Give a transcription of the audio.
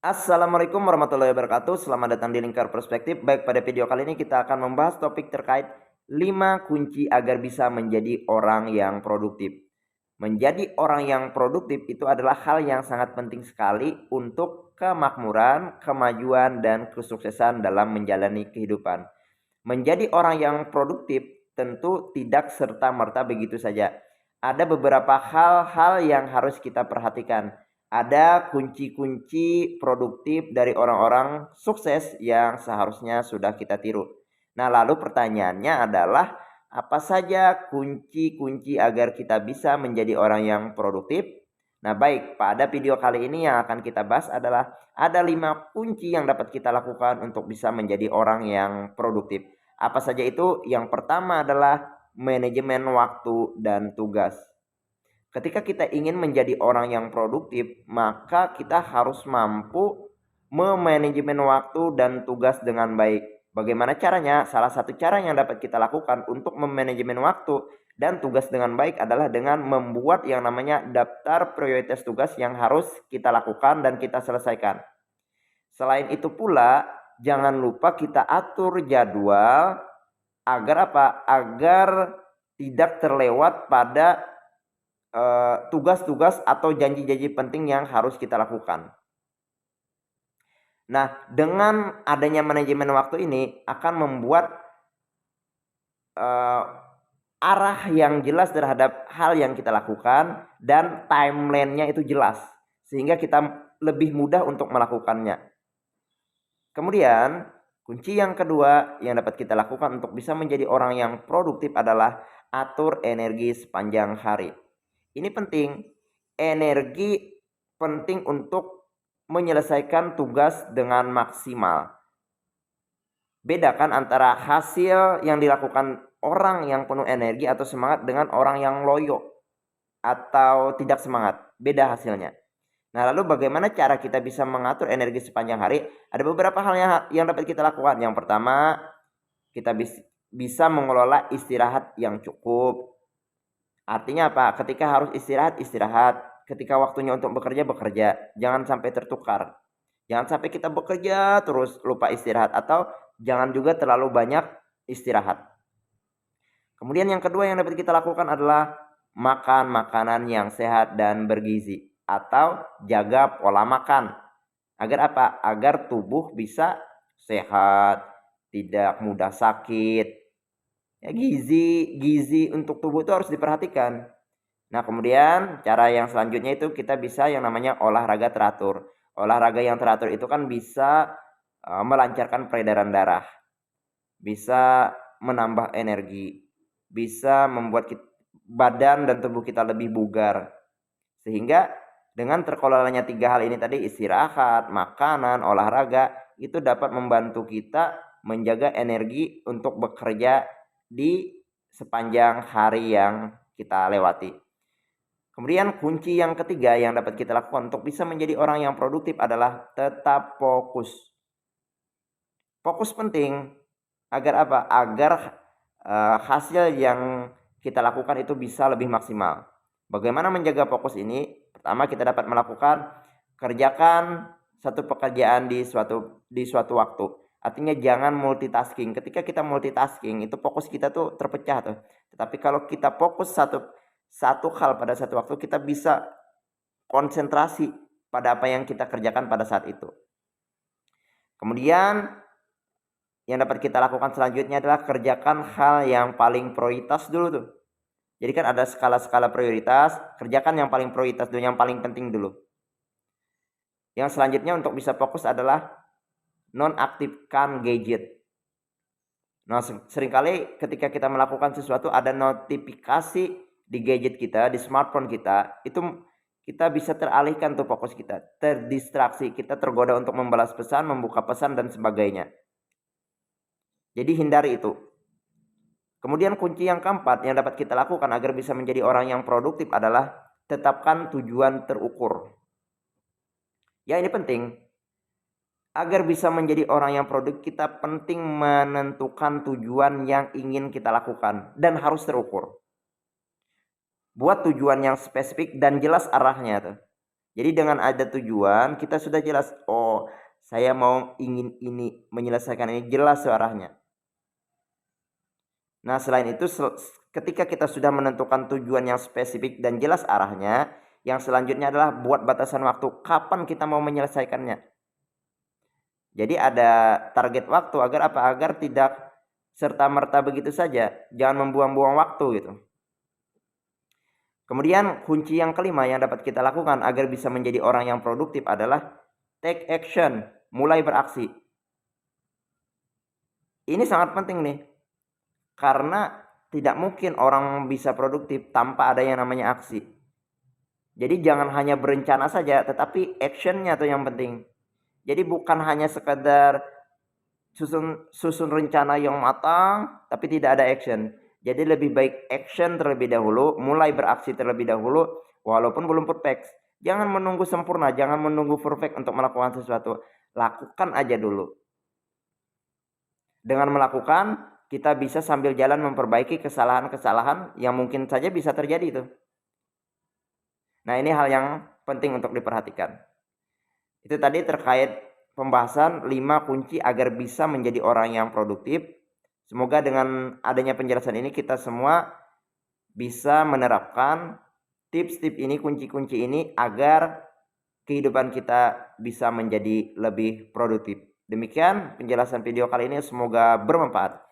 Assalamualaikum warahmatullahi wabarakatuh. Selamat datang di Lingkar Perspektif. Baik, pada video kali ini kita akan membahas topik terkait 5 kunci agar bisa menjadi orang yang produktif. Menjadi orang yang produktif itu adalah hal yang sangat penting sekali untuk kemakmuran, kemajuan, dan kesuksesan dalam menjalani kehidupan. Menjadi orang yang produktif tentu tidak serta-merta begitu saja. Ada beberapa hal-hal yang harus kita perhatikan. Ada kunci-kunci produktif dari orang-orang sukses yang seharusnya sudah kita tiru. Nah, lalu pertanyaannya adalah apa saja kunci-kunci agar kita bisa menjadi orang yang produktif? Nah, baik, pada video kali ini yang akan kita bahas adalah ada 5 kunci yang dapat kita lakukan untuk bisa menjadi orang yang produktif. Apa saja itu? Yang pertama adalah manajemen waktu dan tugas. Ketika kita ingin menjadi orang yang produktif, maka kita harus mampu memanajemen waktu dan tugas dengan baik. Bagaimana caranya? Salah satu cara yang dapat kita lakukan untuk memanajemen waktu dan tugas dengan baik adalah dengan membuat yang namanya daftar prioritas tugas yang harus kita lakukan dan kita selesaikan. Selain itu pula, jangan lupa kita atur jadwal agar apa? Agar tidak terlewat pada tugas-tugas atau janji-janji penting yang harus kita lakukan. Nah, dengan adanya manajemen waktu ini akan membuat arah yang jelas terhadap hal yang kita lakukan dan timeline-nya itu jelas, sehingga kita lebih mudah untuk melakukannya. Kemudian, kunci yang kedua yang dapat kita lakukan untuk bisa menjadi orang yang produktif adalah atur energi sepanjang hari. Ini penting. Energi penting untuk menyelesaikan tugas dengan maksimal. Bedakan antara hasil yang dilakukan orang yang penuh energi atau semangat dengan orang yang loyo atau tidak semangat. Beda hasilnya. Nah, lalu bagaimana cara kita bisa mengatur energi sepanjang hari? Ada beberapa hal yang dapat kita lakukan. Yang pertama, kita bisa mengelola istirahat yang cukup. Artinya apa? Ketika harus istirahat, istirahat. Ketika waktunya untuk bekerja, bekerja. Jangan sampai tertukar. Jangan sampai kita bekerja terus lupa istirahat. Atau jangan juga terlalu banyak istirahat. Kemudian yang kedua yang dapat kita lakukan adalah makan makanan yang sehat dan bergizi. Atau jaga pola makan. Agar apa? Agar tubuh bisa sehat, tidak mudah sakit. Ya, gizi untuk tubuh itu harus diperhatikan. Nah, kemudian cara yang selanjutnya itu kita bisa yang namanya olahraga teratur. Olahraga yang teratur itu kan bisa melancarkan peredaran darah, bisa menambah energi, bisa membuat badan dan tubuh kita lebih bugar. Sehingga dengan terkelolanya 3 hal ini tadi, istirahat, makanan, olahraga, itu dapat membantu kita menjaga energi untuk bekerja di sepanjang hari yang kita lewati. Kemudian kunci yang ketiga yang dapat kita lakukan untuk bisa menjadi orang yang produktif adalah tetap fokus. Fokus penting agar apa? Agar hasil yang kita lakukan itu bisa lebih maksimal. Bagaimana menjaga fokus ini? Pertama, kita dapat melakukan kerjakan satu pekerjaan di suatu waktu. Artinya jangan multitasking. Ketika kita multitasking itu fokus kita tuh terpecah tuh. Tetapi kalau kita fokus satu hal pada satu waktu, kita bisa konsentrasi pada apa yang kita kerjakan pada saat itu. Kemudian yang dapat kita lakukan selanjutnya adalah kerjakan hal yang paling prioritas dulu tuh. Jadi kan ada skala-skala prioritas, kerjakan yang paling prioritas dulu, yang paling penting dulu. Yang selanjutnya untuk bisa fokus adalah nonaktifkan gadget. Nah, seringkali ketika kita melakukan sesuatu ada notifikasi di gadget kita, di smartphone kita, itu kita bisa teralihkan tuh fokus kita, terdistraksi, kita tergoda untuk membalas pesan, membuka pesan dan sebagainya. Jadi hindari itu. Kemudian kunci yang keempat yang dapat kita lakukan agar bisa menjadi orang yang produktif adalah tetapkan tujuan terukur. Ya, ini penting. Agar bisa menjadi orang yang produktif, kita penting menentukan tujuan yang ingin kita lakukan dan harus terukur. Buat tujuan yang spesifik dan jelas arahnya tuh. Jadi dengan ada tujuan kita sudah jelas, oh saya ingin ini, menyelesaikan ini, jelas arahnya. Nah selain itu ketika kita sudah menentukan tujuan yang spesifik dan jelas arahnya, yang selanjutnya adalah buat batasan waktu kapan kita mau menyelesaikannya. Jadi ada target waktu agar apa? Agar tidak serta-merta begitu saja, jangan membuang-buang waktu gitu. Kemudian kunci yang kelima yang dapat kita lakukan agar bisa menjadi orang yang produktif adalah take action, mulai beraksi. Ini sangat penting nih, karena tidak mungkin orang bisa produktif tanpa ada yang namanya aksi. Jadi jangan hanya berencana saja, tetapi actionnya tuh yang penting. Jadi bukan hanya sekedar susun rencana yang matang, tapi tidak ada action. Jadi lebih baik action terlebih dahulu, mulai beraksi terlebih dahulu, walaupun belum perfect. Jangan menunggu sempurna, jangan menunggu perfect untuk melakukan sesuatu. Lakukan aja dulu. Dengan melakukan, kita bisa sambil jalan memperbaiki kesalahan-kesalahan yang mungkin saja bisa terjadi itu. Nah, ini hal yang penting untuk diperhatikan. Itu tadi terkait pembahasan 5 kunci agar bisa menjadi orang yang produktif. Semoga dengan adanya penjelasan ini kita semua bisa menerapkan tips-tips ini, kunci-kunci ini agar kehidupan kita bisa menjadi lebih produktif. Demikian penjelasan video kali ini, semoga bermanfaat.